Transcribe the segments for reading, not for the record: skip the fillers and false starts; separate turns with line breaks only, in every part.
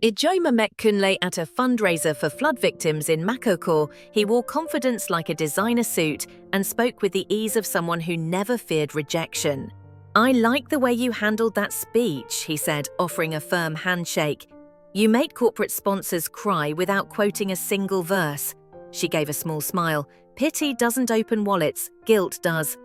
Ijeoma met Kunle at a fundraiser for flood victims in Makoko. He wore confidence like a designer suit and spoke with the ease of someone who never feared rejection. "I like the way you handled that speech," he said, offering a firm handshake. "You made corporate sponsors cry without quoting a single verse." She gave a small smile. "Pity doesn't open wallets, guilt does."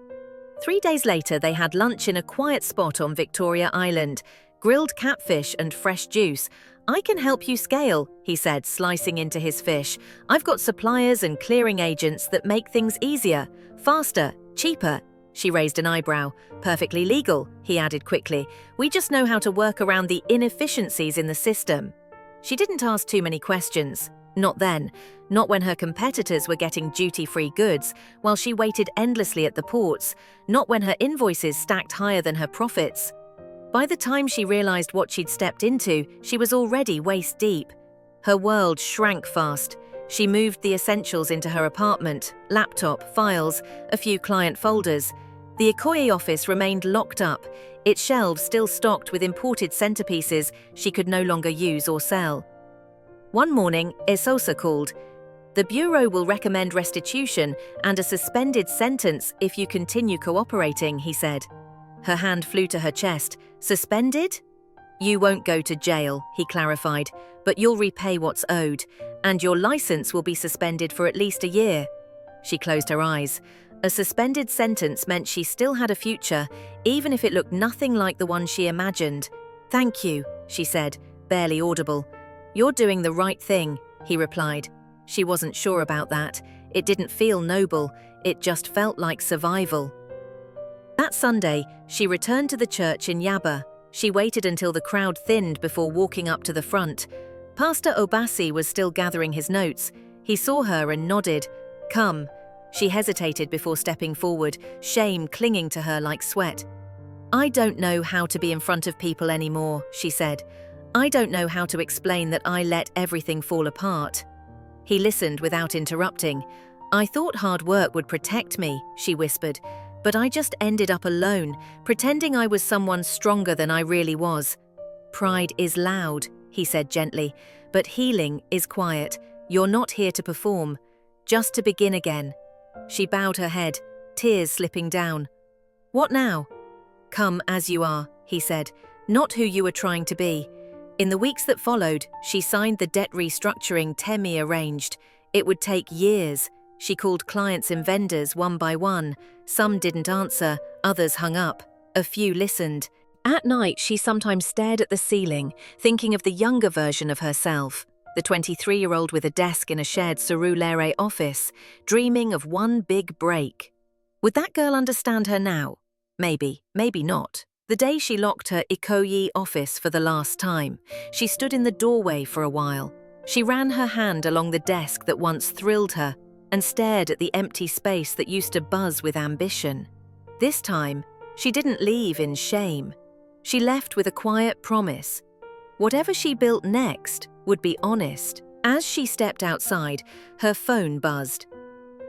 3 days later, they had lunch in a quiet spot on Victoria Island. Grilled catfish and fresh juice. "I can help you scale," he said, slicing into his fish. "I've got suppliers and clearing agents that make things easier, faster, cheaper." She raised an eyebrow. "Perfectly legal," he added quickly. "We just know how to work around the inefficiencies in the system." She didn't ask too many questions. Not then. Not when her competitors were getting duty-free goods, while she waited endlessly at the ports. Not when her invoices stacked higher than her profits. By the time she realized what she'd stepped into, she was already waist-deep. Her world shrank fast. She moved the essentials into her apartment: laptop, files, a few client folders. The Ikoyi office remained locked up, its shelves still stocked with imported centerpieces she could no longer use or sell. One morning, Esosa called. "The Bureau will recommend restitution and a suspended sentence if you continue cooperating," he said. Her hand flew to her chest. "Suspended?" "You won't go to jail," he clarified, "but you'll repay what's owed, and your license will be suspended for at least a year." She closed her eyes. A suspended sentence meant she still had a future, even if it looked nothing like the one she imagined. "Thank you," she said, barely audible. "You're doing the right thing," he replied. She wasn't sure about that. It didn't feel noble, it just felt like survival. That Sunday, she returned to the church in Yaba. She waited until the crowd thinned before walking up to the front. Pastor Obasi was still gathering his notes. He saw her and nodded. "Come." She hesitated before stepping forward, shame clinging to her like sweat. "I don't know how to be in front of people anymore," she said. "I don't know how to explain that I let everything fall apart." He listened without interrupting. "I thought hard work would protect me," she whispered. "But I just ended up alone, pretending I was someone stronger than I really was." "Pride is loud," he said gently, "but healing is quiet. You're not here to perform, just to begin again." She bowed her head, tears slipping down. "What now?" "Come as you are," he said, "not who you were trying to be." In the weeks that followed, she signed the debt restructuring Temi arranged. It would take years. She called clients and vendors one by one. Some didn't answer, others hung up. A few listened. At night, she sometimes stared at the ceiling, thinking of the younger version of herself, the 23-year-old with a desk in a shared Surulere office, dreaming of one big break. Would that girl understand her now? Maybe, maybe not. The day she locked her Ikoyi office for the last time, she stood in the doorway for a while. She ran her hand along the desk that once thrilled her and stared at the empty space that used to buzz with ambition. This time, she didn't leave in shame. She left with a quiet promise. Whatever she built next would be honest. As she stepped outside, her phone buzzed.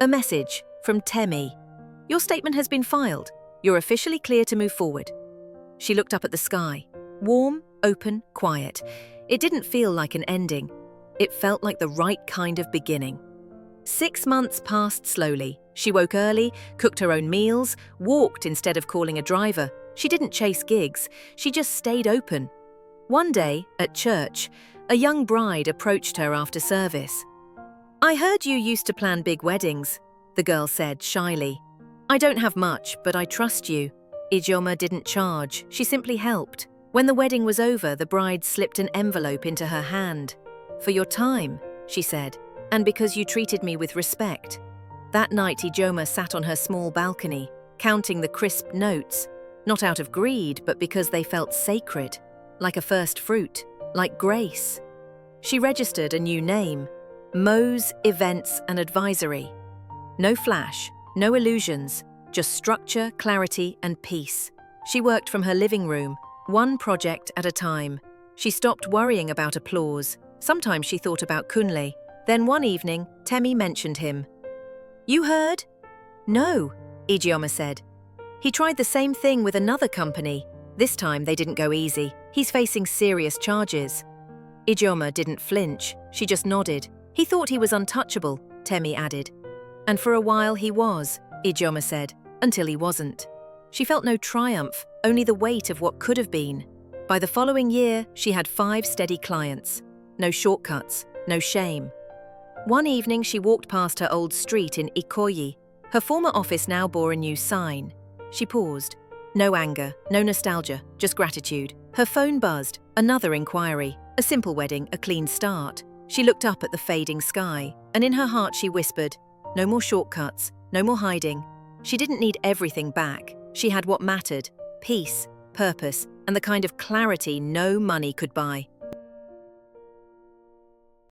A message from Temi. "Your statement has been filed. You're officially clear to move forward." She looked up at the sky. Warm, open, quiet. It didn't feel like an ending. It felt like the right kind of beginning. 6 months passed slowly. She woke early, cooked her own meals, walked instead of calling a driver. She didn't chase gigs. She just stayed open. One day, at church, a young bride approached her after service. "I heard you used to plan big weddings," the girl said shyly. "I don't have much, but I trust you." Ijeoma didn't charge. She simply helped. When the wedding was over, the bride slipped an envelope into her hand. "For your time," she said, "and because you treated me with respect." That night, Ijeoma sat on her small balcony, counting the crisp notes, not out of greed, but because they felt sacred, like a first fruit, like grace. She registered a new name: Mo's Events and Advisory. No flash, no illusions, just structure, clarity, and peace. She worked from her living room, one project at a time. She stopped worrying about applause. Sometimes she thought about Kunle. Then one evening, Temi mentioned him. "You heard?" "No," Ijeoma said. "He tried the same thing with another company. This time they didn't go easy. He's facing serious charges." Ijeoma didn't flinch, she just nodded. He thought he was untouchable, Temi added. And for a while he was, Ijeoma said, until he wasn't. She felt no triumph, only the weight of what could have been. By the following year, she had 5 steady clients. No shortcuts, no shame. One evening she walked past her old street in Ikoyi. Her former office now bore a new sign. She paused. No anger, no nostalgia, just gratitude. Her phone buzzed, another inquiry. A simple wedding, a clean start. She looked up at the fading sky, and in her heart she whispered, no more shortcuts, no more hiding. She didn't need everything back. She had what mattered, peace, purpose, and the kind of clarity no money could buy.